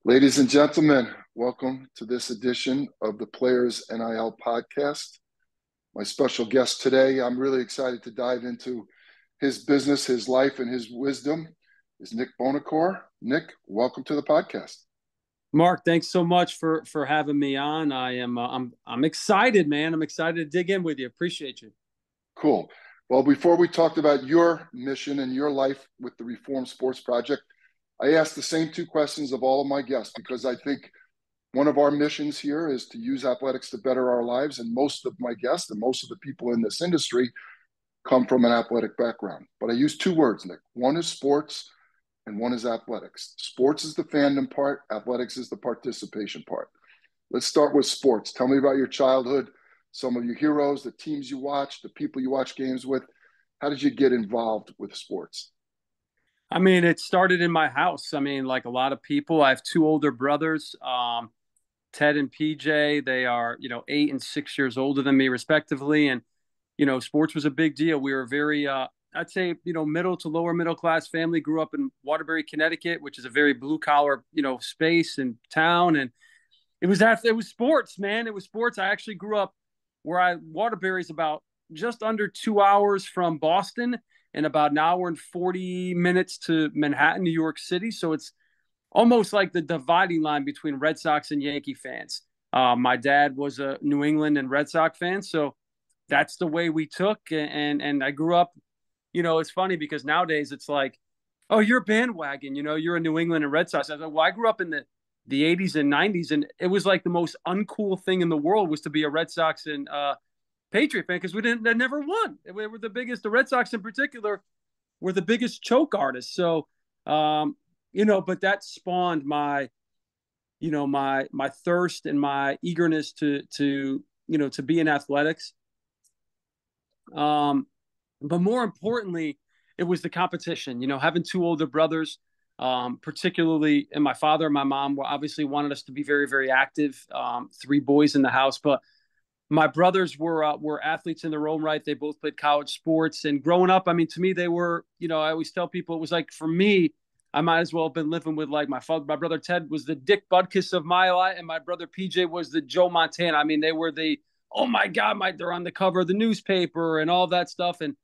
Ladies and gentlemen, welcome to this edition of the Players NIL podcast. My special guest today, I'm really excited to dive into his business, his life, and his wisdom, is Nick Bonacore. Nick, welcome to the podcast. Mark, thanks so much for having me on. I'm excited, man. I'm excited to dig in with you. Appreciate you. Cool. Well, before we talked about your mission and your life with the Reform Sports Project, I asked the same two questions of all of my guests because I think one of our missions here is to use athletics to better our lives. And most of my guests and most of the people in this industry come from an athletic background. But I use two words, Nick. One is sports and one is athletics. Sports is the fandom part, athletics is the participation part. Let's start with sports. Tell me about your childhood, some of your heroes, the teams you watched, the people you watch games with. How did you get involved with sports? I mean, it started in my house. I mean, like a lot of people, I have two older brothers, Ted and PJ. They are, 8 and 6 years older than me, respectively. And, sports was a big deal. We were very, I'd say, middle to lower middle class family. Grew up in Waterbury, Connecticut, which is a very blue collar, space and town. And it was sports, man. It was sports. I actually grew up Waterbury is about just under 2 hours from Boston and about an hour and 40 minutes to Manhattan, New York City. So it's almost like the dividing line between Red Sox and Yankee fans. My dad was a New England and Red Sox fan, so that's the way we took. And I grew up. It's funny because nowadays it's like, oh, you're a bandwagon. You're a New England and Red Sox. I was like, well, I grew up in the 80s and 90s, and it was like the most uncool thing in the world was to be a Red Sox and Patriot fan because they never won. We were the biggest. The Red Sox in particular were the biggest choke artists. So, but that spawned my thirst and my eagerness to be in athletics. But more importantly, it was the competition. Having two older brothers, particularly, and my father and my mom were obviously wanted us to be very, very active. Three boys in the house, but my brothers were athletes in their own right. They both played college sports, and growing up, I mean, to me, they were. I always tell people it was like for me, I might as well have been living with like my father. My brother Ted was the Dick Butkus of my life, and my brother PJ was the Joe Montana. I mean, they were the oh my god, they're on the cover of the newspaper and all that stuff, and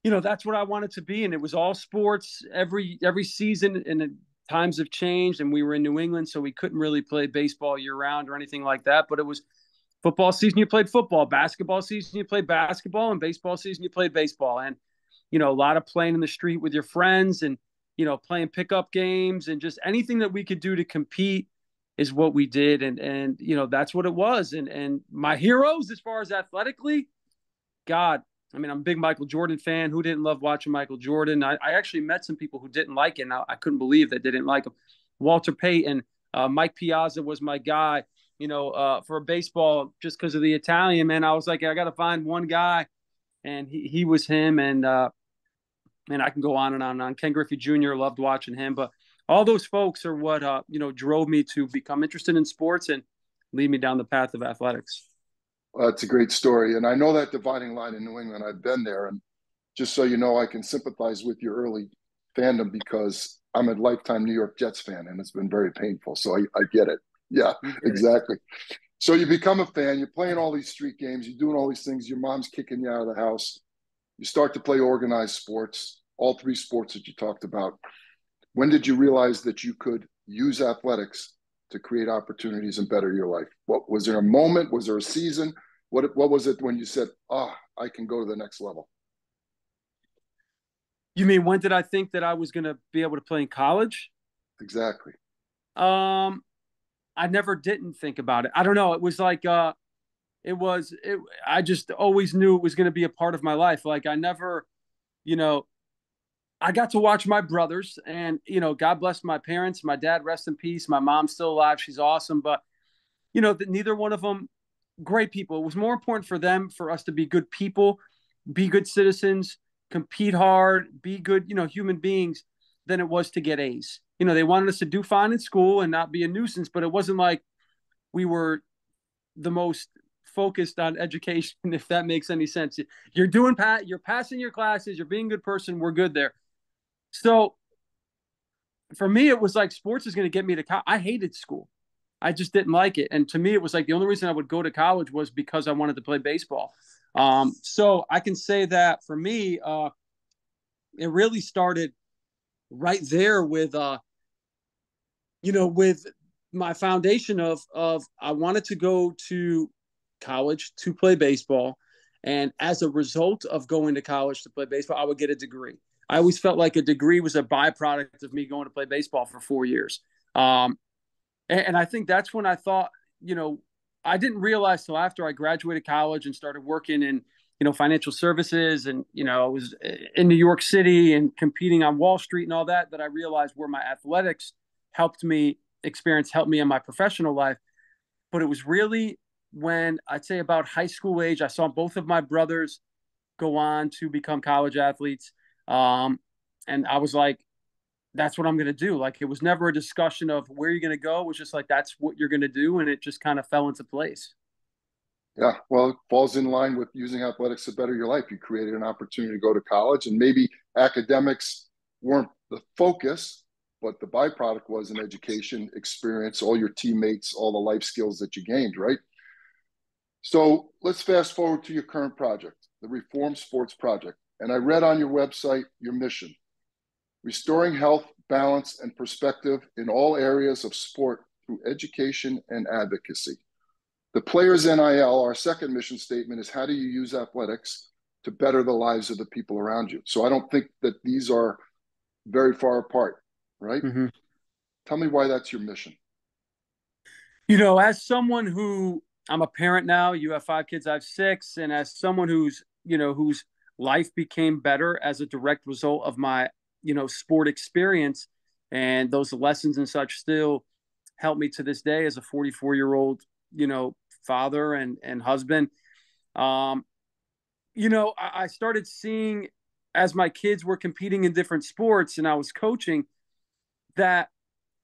that's what I wanted to be, and it was all sports every season, and times have changed, and we were in New England, so we couldn't really play baseball year round or anything like that, but it was football season, you played football. Basketball season, you played basketball. And baseball season, you played baseball. And, a lot of playing in the street with your friends and, playing pickup games and just anything that we could do to compete is what we did. And that's what it was. And my heroes, as far as athletically, God, I mean, I'm a big Michael Jordan fan. Who didn't love watching Michael Jordan? I actually met some people who didn't like it. And I couldn't believe they didn't like him. Walter Payton, Mike Piazza was my guy. For baseball, just because of the Italian, man, I was like, I got to find one guy, and he was him, and I can go on and on and on. Ken Griffey Jr. loved watching him, but all those folks are what drove me to become interested in sports and lead me down the path of athletics. It's a great story, and I know that dividing line in New England. I've been there, and just so you know, I can sympathize with your early fandom because I'm a lifetime New York Jets fan, and it's been very painful. So I get it. Yeah, exactly. So you become a fan, you're playing all these street games, you're doing all these things, your mom's kicking you out of the house. You start to play organized sports, all three sports that you talked about. When did you realize that you could use athletics to create opportunities and better your life? What was there a moment? Was there a season? What was it when you said, I can go to the next level? You mean when did I think that I was going to be able to play in college? Exactly. I never didn't think about it. I don't know. It was like I just always knew it was going to be a part of my life. Like I never, you know, I got to watch my brothers and, God bless my parents, my dad, rest in peace. My mom's still alive. She's awesome. But, neither one of them great people. It was more important for them, for us to be good people, be good citizens, compete hard, be good, human beings than it was to get A's. They wanted us to do fine in school and not be a nuisance, but it wasn't like we were the most focused on education, if that makes any sense. You're passing your classes, you're being a good person, we're good there. So for me, it was like sports is going to get me to college. I hated school. I just didn't like it. And to me, it was like the only reason I would go to college was because I wanted to play baseball. So I can say that for me, it really started right there with, with my foundation of I wanted to go to college to play baseball. And as a result of going to college to play baseball, I would get a degree. I always felt like a degree was a byproduct of me going to play baseball for 4 years. And I think that's when I thought, I didn't realize till after I graduated college and started working in, financial services and, I was in New York City and competing on Wall Street and all that, that I realized where my athletics helped me in my professional life. But it was really when I'd say about high school age, I saw both of my brothers go on to become college athletes. And I was like, that's what I'm going to do. Like, it was never a discussion of where you're going to go. It was just like, that's what you're going to do. And it just kind of fell into place. Yeah, well, it falls in line with using athletics to better your life. You created an opportunity to go to college, and maybe academics weren't the focus, but the byproduct was an education experience, all your teammates, all the life skills that you gained, right? So let's fast forward to your current project, the Reform Sports Project. And I read on your website your mission: restoring health, balance, and perspective in all areas of sport through education and advocacy. The Players NIL, our second mission statement, is how do you use athletics to better the lives of the people around you? So I don't think that these are very far apart, right? Mm-hmm. Tell me why that's your mission. As someone who I'm a parent now, you have 5 kids, I have 6. And as someone whose life became better as a direct result of my, sport experience, and those lessons and such still help me to this day as a 44-year-old, father and husband. I started seeing as my kids were competing in different sports and I was coaching that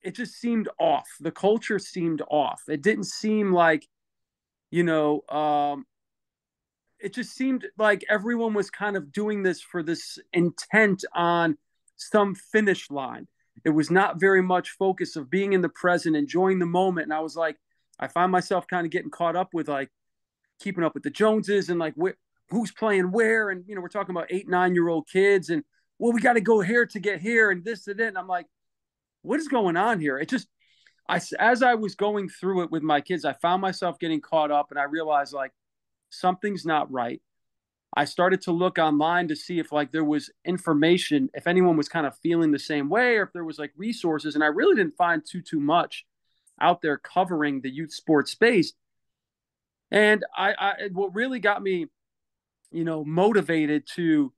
it just seemed off. The culture seemed off. It didn't seem like, you know, it just seemed like everyone was kind of doing this for this intent on some finish line. It was not very much focus of being in the present, enjoying the moment. And I was like, I find myself kind of getting caught up with like keeping up with the Joneses and like who's playing where. And, we're talking about 8, 9-year-old kids and, well, we got to go here to get here and this and that. And I'm like, what is going on here? It just, as I was going through it with my kids, I found myself getting caught up and I realized like something's not right. I started to look online to see if like there was information, if anyone was kind of feeling the same way or if there was like resources. And I really didn't find too much out there covering the youth sports space. And what really got me, motivated to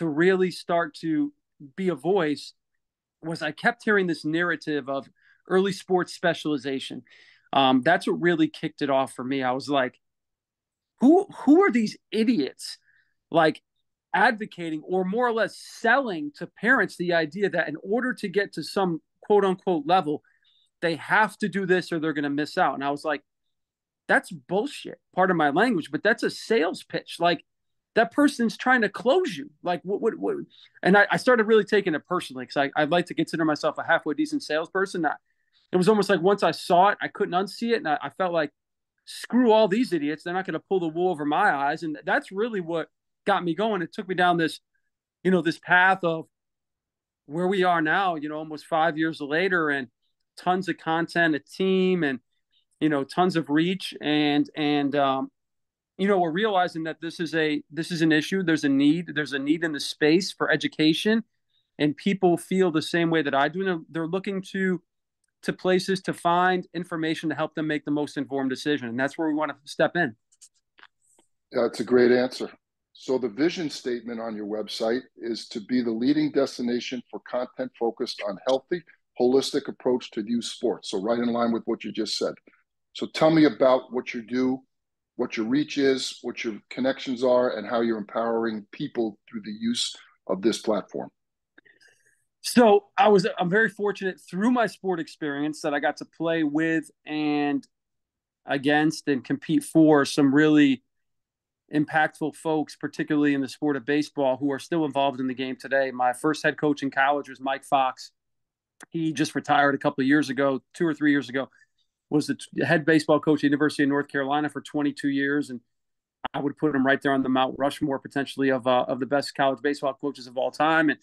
really start to be a voice was I kept hearing this narrative of early sports specialization. That's what really kicked it off for me. I was like, who are these idiots like advocating or more or less selling to parents the idea that in order to get to some quote unquote level, they have to do this or they're going to miss out. And I was like, that's bullshit. Part of my language, but that's a sales pitch. Like that person's trying to close you. Like what? And I started really taking it personally because I'd like to consider myself a halfway decent salesperson. It was almost like once I saw it, I couldn't unsee it. And I felt like, screw all these idiots. They're not going to pull the wool over my eyes. And that's really what got me going. It took me down this, this path of where we are now, almost 5 years later and tons of content, a team and, tons of reach. And we're realizing that this is an issue. There's a need in the space for education and people feel the same way that I do. They're looking to places to find information to help them make the most informed decision. And that's where we want to step in. Yeah, that's a great answer. So the vision statement on your website is to be the leading destination for content focused on healthy, holistic approach to youth sports. So right in line with what you just said. So tell me about what you do, what your reach is, what your connections are, and how you're empowering people through the use of this platform. So I'm very fortunate through my sport experience that I got to play with and against and compete for some really impactful folks, particularly in the sport of baseball, who are still involved in the game today. My first head coach in college was Mike Fox. He just retired a couple of years ago, 2 or 3 years ago, was the head baseball coach at the University of North Carolina for 22 years. And I would put him right there on the Mount Rushmore potentially of the best college baseball coaches of all time. And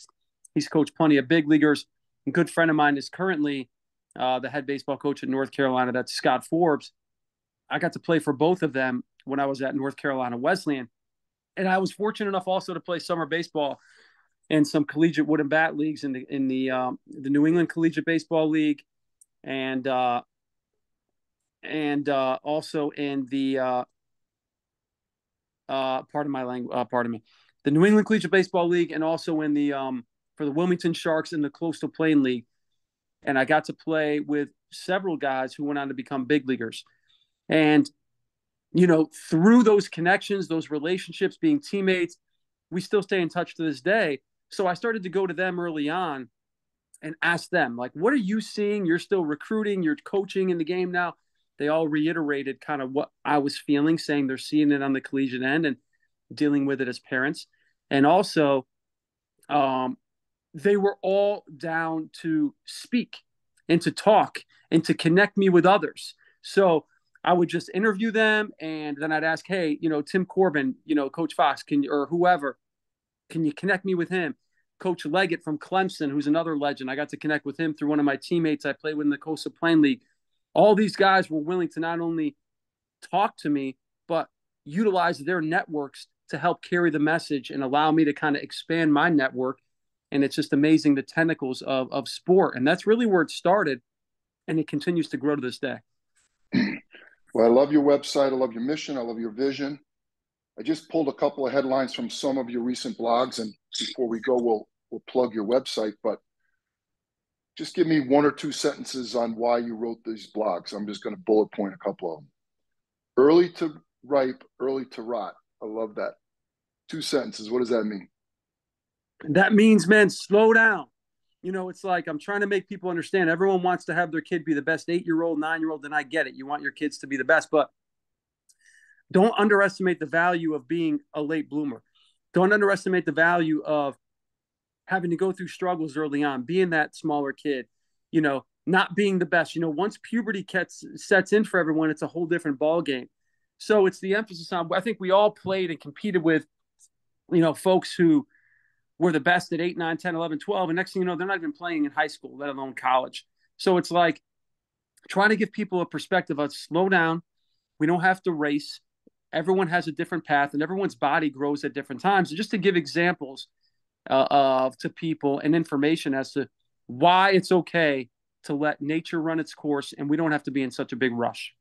he's coached plenty of big leaguers. A good friend of mine is currently the head baseball coach at North Carolina. That's Scott Forbes. I got to play for both of them when I was at North Carolina Wesleyan. And I was fortunate enough also to play summer baseball in some collegiate wood and bat leagues in the New England Collegiate Baseball League, and also in the the New England Collegiate Baseball League, and also in the for the Wilmington Sharks in the Coastal Plain League. And I got to play with several guys who went on to become big leaguers. And, you know, through those connections, those relationships, being teammates, we still stay in touch to this day. So I started to go to them early on and ask them, like, what are you seeing? You're still recruiting, you're coaching in the game now. They all reiterated kind of what I was feeling, saying they're seeing it on the collegiate end and dealing with it as parents. And also, they were all down to speak and to talk and to connect me with others. So I would just interview them, and then I'd ask, hey, you know, Tim Corbin, you know, Coach Fox, can you, or whoever, can you connect me with him? Coach Leggett from Clemson, who's another legend. I got to connect with him through one of my teammates I played with in the Coastal Plain League. All these guys were willing to not only talk to me, but utilize their networks to help carry the message and allow me to kind of expand my network. And it's just amazing the tentacles of sport. And that's really where it started. And it continues to grow to this day. Well, I love your website. I love your mission. I love your vision. I just pulled a couple of headlines from some of your recent blogs. And before we go, we'll plug your website. But just give me one or two sentences on why you wrote these blogs. I'm just going to bullet point a couple of them. Early to ripe, early to rot. I love that. 2 sentences. What does that mean? That means, man, slow down. You know, it's like I'm trying to make people understand. Everyone wants to have their kid be the best 8-year-old, 9-year-old, and I get it. You want your kids to be the best, but don't underestimate the value of being a late bloomer. Don't underestimate the value of having to go through struggles early on, being that smaller kid, you know, not being the best. You know, once puberty sets in for everyone, it's a whole different ball game. So it's the emphasis on, I think we all played and competed with, you know, folks who were the best at 8, 9, 10, 11, 12. And next thing you know, they're not even playing in high school, let alone college. So it's like trying to give people a perspective of slow down. We don't have to race. Everyone has a different path and everyone's body grows at different times. And just to give examples to people and information as to why it's okay to let nature run its course and we don't have to be in such a big rush.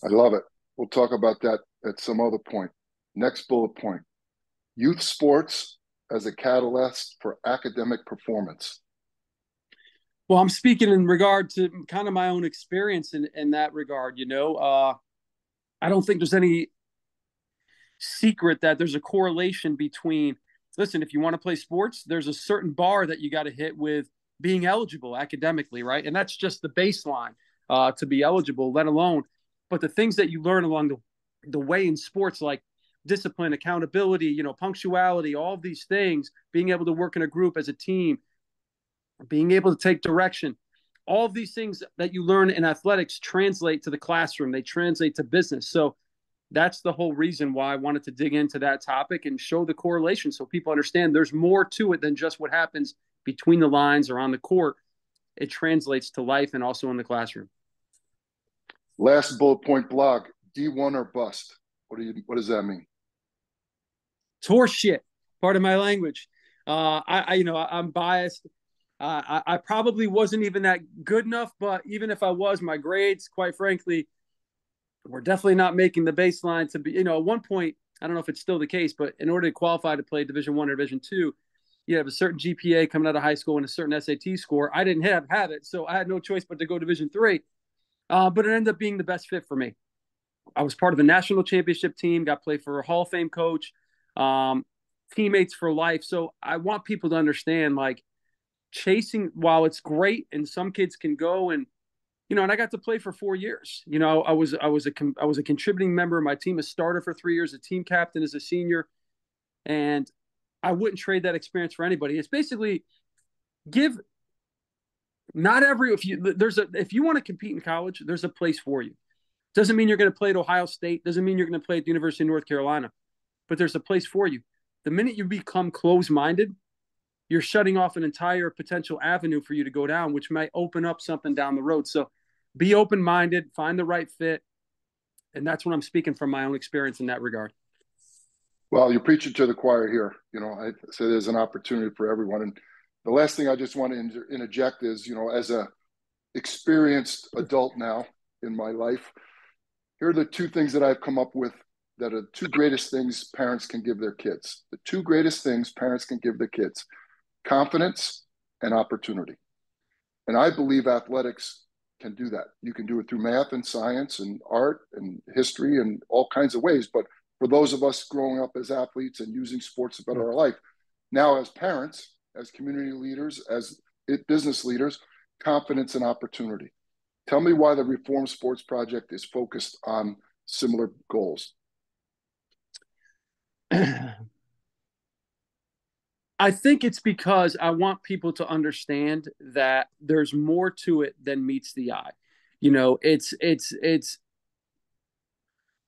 I love it. We'll talk about that at some other point. Next bullet point. Youth sports as a catalyst for academic performance. Well, I'm speaking in regard to kind of my own experience in that regard. You know, I don't think there's any secret that there's a correlation between, listen, if you want to play sports, there's a certain bar that you got to hit with being eligible academically, right? And that's just the baseline to be eligible, let alone, but the things that you learn along the way in sports, like discipline, accountability, you know, punctuality, all of these things, being able to work in a group as a team, being able to take direction, all of these things that you learn in athletics translate to the classroom. They translate to business. So that's the whole reason why I wanted to dig into that topic and show the correlation so people understand there's more to it than just what happens between the lines or on the court. It translates to life and also in the classroom. Last bullet point blog, D1 or bust. What does that mean? It's horse shit. Part of my language. I'm biased. I probably wasn't even that good enough, but even if I was, my grades, quite frankly, were definitely not making the baseline to be, you know, at one point, I don't know if it's still the case, but in order to qualify to play Division I or Division II, you have a certain GPA coming out of high school and a certain SAT score. I didn't have it, so I had no choice but to go Division III. But it ended up being the best fit for me. I was part of a national championship team, got played for a Hall of Fame coach, teammates for life. So I want people to understand, like, chasing, while it's great and some kids can go and, you know, and I got to play for 4 years. You know, I was a contributing member of my team, a starter for 3 years, a team captain as a senior, and I wouldn't trade that experience for anybody. It's basically give Not every if you want to compete in college, there's a place for you. Doesn't mean you're going to play at Ohio State. Doesn't mean you're going to play at the University of North Carolina, but there's a place for you. The minute you become closed-minded, you're shutting off an entire potential avenue for you to go down, which might open up something down the road. So be open-minded, find the right fit. And that's what I'm speaking from my own experience in that regard. Well, you're preaching to the choir here. I say there's an opportunity for everyone. And the last thing I just want to interject is, as a experienced adult now in my life, here are the two things that I've come up with that are the two greatest things parents can give their kids. The two greatest things parents can give their kids: confidence and opportunity. And I believe athletics can do that. You can do it through math and science and art and history and all kinds of ways. But for those of us growing up as athletes and using sports to better our life, now as parents, as community leaders, as business leaders, confidence and opportunity. Tell me why the Reform Sports Project is focused on similar goals. I think it's because I want people to understand that there's more to it than meets the eye. It's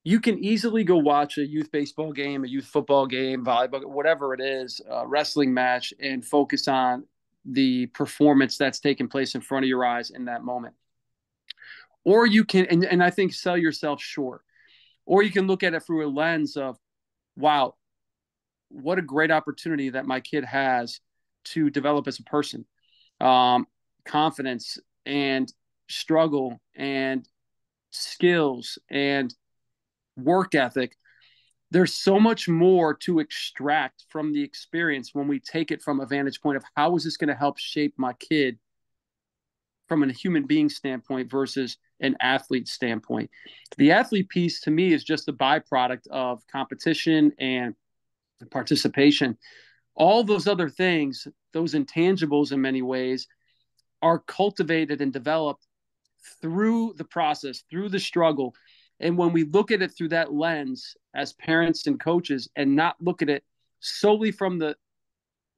you can easily go watch a youth baseball game, a youth football game, volleyball, whatever it is, a wrestling match, and focus on the performance that's taking place in front of your eyes in that moment. Or you can, and I think, sell yourself short. Or you can look at it through a lens of, wow, what a great opportunity that my kid has to develop as a person. Confidence and struggle and skills and work ethic. There's so much more to extract from the experience when we take it from a vantage point of how is this going to help shape my kid from a human being standpoint versus an athlete standpoint. The athlete piece to me is just a byproduct of competition and participation. All those other things, those intangibles in many ways, are cultivated and developed through the process, through the struggle. And when we look at it through that lens as parents and coaches, and not look at it solely from the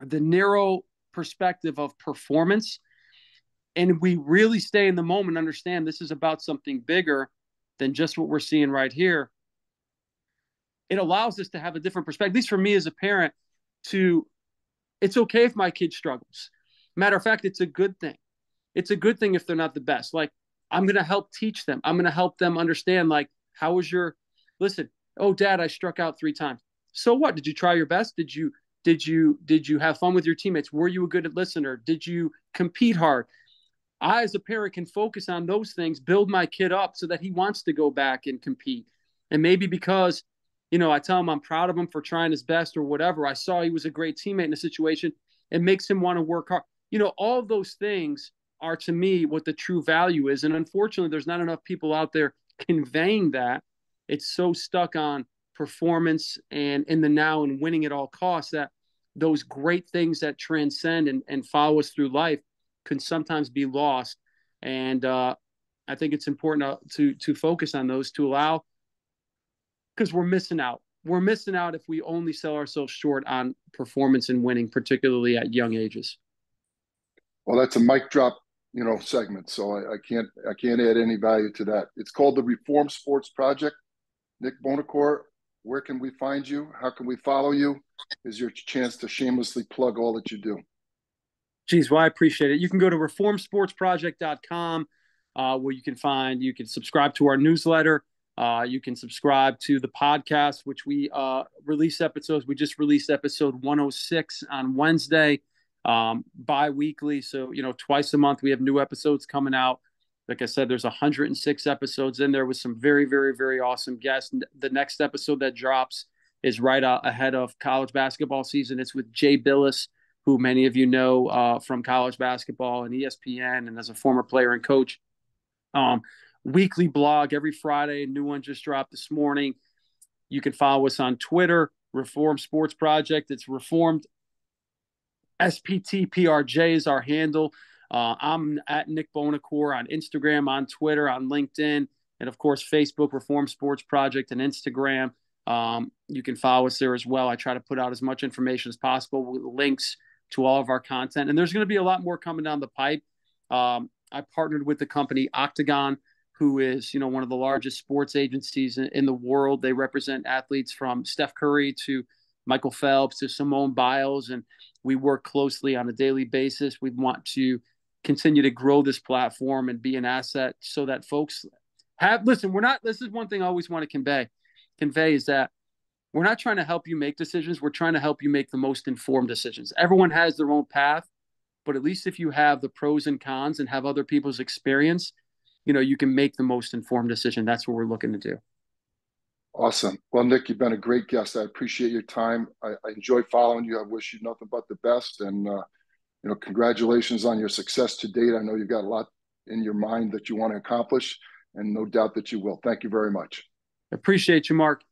narrow perspective of performance, and we really stay in the moment, understand this is about something bigger than just what we're seeing right here, it allows us to have a different perspective, at least for me as a parent, it's okay if my kid struggles. Matter of fact, it's a good thing. It's a good thing if they're not the best. Like, I'm going to help teach them. I'm going to help them understand, like, how was listen, oh, Dad, I struck out 3 times. So what? Did you try your best? Did you have fun with your teammates? Were you a good listener? Did you compete hard? I, as a parent, can focus on those things, build my kid up so that he wants to go back and compete. And maybe because, I tell him I'm proud of him for trying his best or whatever, I saw he was a great teammate in a situation, it makes him want to work hard. All of those things are, to me, what the true value is. And unfortunately, there's not enough people out there conveying that. It's so stuck on performance and in the now and winning at all costs that those great things that transcend and follow us through life can sometimes be lost. And I think it's important to focus on those, to allow, because we're missing out. We're missing out if we only sell ourselves short on performance and winning, particularly at young ages. Well, that's a mic drop, segment. So I can't add any value to that. It's called the Reform Sports Project. Nick Bonacore, where can we find you? How can we follow you? Is your chance to shamelessly plug all that you do. Geez, well, I appreciate it. You can go to reformsportsproject.com, where you can subscribe to our newsletter. You can subscribe to the podcast, which we release episodes. We just released episode 106 on Wednesday, bi-weekly. So, twice a month we have new episodes coming out. Like I said, there's 106 episodes in there with some very, very, very awesome guests. The next episode that drops is right ahead of college basketball season. It's with Jay Billis, who many of you know from college basketball and ESPN, and as a former player and coach. Weekly blog every Friday. A new one just dropped this morning. You can follow us on Twitter, Reform Sports Project. It's Reformed SPTPRJ is our handle. I'm at Nick Bonacore on Instagram, on Twitter, on LinkedIn, and of course, Facebook, Reform Sports Project, and Instagram. You can follow us there as well. I try to put out as much information as possible with links to all of our content. And there's going to be a lot more coming down the pipe. I partnered with the company Octagon, who is, one of the largest sports agencies in the world. They represent athletes from Steph Curry to Michael Phelps to Simone Biles, and we work closely on a daily basis. We want to continue to grow this platform and be an asset so that folks listen, this is one thing I always want to convey is that we're not trying to help you make decisions. We're trying to help you make the most informed decisions. Everyone has their own path, but at least if you have the pros and cons and have other people's experience, you can make the most informed decision. That's what we're looking to do. Awesome. Well, Nick, you've been a great guest. I appreciate your time. I enjoy following you. I wish you nothing but the best. And, congratulations on your success to date. I know you've got a lot in your mind that you want to accomplish, and no doubt that you will. Thank you very much. Appreciate you, Mark.